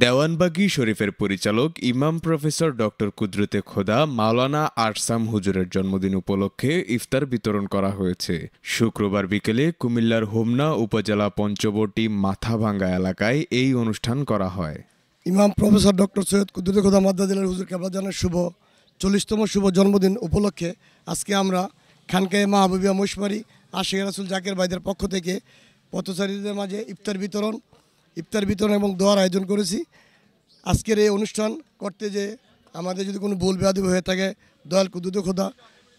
দেওয়ানবাগী শরীফের পরিচালক ইমাম প্রফেসর ডক্টর কুদরতে খোদা মাওলানা আরসাম হুজুরের জন্মদিন উপলক্ষে ইফতার বিতরণ করা হয়েছে। শুক্রবার বিকেলে কুমিল্লার হোমনা উপজেলা পঞ্চবটি মাথাভাঙ্গা এলাকায় এই অনুষ্ঠান করা হয়। ইমাম প্রফেসর ডক্টর সৈয়দ কুদরতে খোদা মাদ্দাজিলার হুজুর কেবলা জানার 40তম শুভ জন্মদিন উপলক্ষে আজকে আমরা খানকায়ে মাহবুবিয়া মশমারি আশিক রাসুল জাকির ভাইদের পক্ষ থেকে পথচারীদের মাঝে ইফতার বিতরণ এবং দোয়ার আয়োজন করেছি। আজকের এই অনুষ্ঠান করতে যে আমাদের যদি কোনো ভুল বেয়াদবি হয়ে থাকে দয়াল কুদরতে খোদা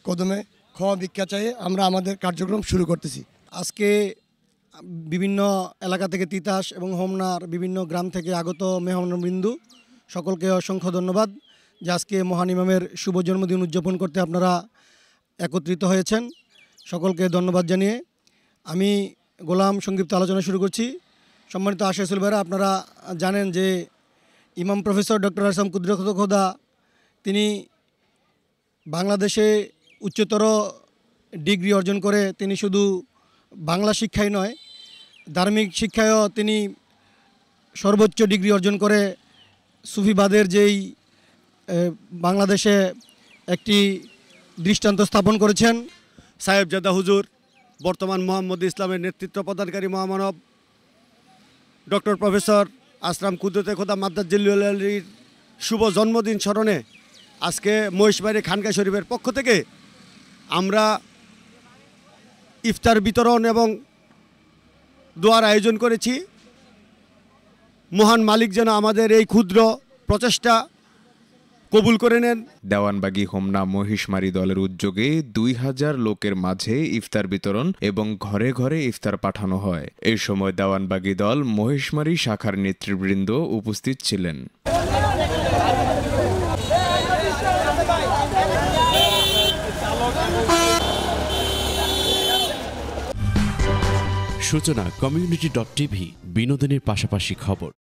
কদমে ক্ষমা ভিক্ষা চাই আমরা আমাদের কার্যক্রম শুরু করতেছি। আজকে বিভিন্ন এলাকা থেকে তিতাস এবং হোমনার বিভিন্ন গ্রাম থেকে আগত মেহমানবৃন্দ সকলকে অসংখ্য ধন্যবাদ যে আজকে মহান ইমামের শুভ জন্মদিন উদযাপন করতে আপনারা একত্রিত হয়েছেন। সকলকে ধন্যবাদ জানিয়ে আমি গোলাম সংক্ষিপ্ত আলোচনা শুরু করছি। সম্মানিত আশিকুল ভাইরা, আপনারা জানেন যে ইমাম প্রফেসর ডক্টর আরসাম কুদরতে খোদা তিনি বাংলাদেশে উচ্চতর ডিগ্রি অর্জন করে তিনি শুধু বাংলা শিক্ষাই নয় ধার্মিক শিক্ষায়ও তিনি সর্বোচ্চ ডিগ্রি অর্জন করে সুফিবাদের যেই বাংলাদেশে একটি দৃষ্টান্ত স্থাপন করেছেন। সাহেবজাদা হুজুর বর্তমান মোহাম্মদ ইসলামের নেতৃত্ব প্রদানকারী মহামানব ডক্টর প্রফেসর আরসাম কুদরতে খোদা মাদ্দাজিলালির শুভ জন্মদিন স্মরণে আজকে মহেশবাড়ি খানকায়ে শরীফের পক্ষ থেকে আমরা ইফতার বিতরণ এবং দোয়ার আয়োজন করেছি। মহান মালিক যেন আমাদের এই ক্ষুদ্র প্রচেষ্টা কবুল করে নেন। দেওয়ানবাগী হোমনা মহিষমারি দলের উদ্যোগে 2000 লোকের মাঝে ইফতার বিতরণ এবং ঘরে ঘরে ইফতার পাঠানো হয়। এই সময় দেওয়ানবাগী দল মহিষমারি শাখার নেতৃবৃন্দ উপস্থিত ছিলেন। সূচনা community.tv বিনোদনের পাশাপাশি খবর।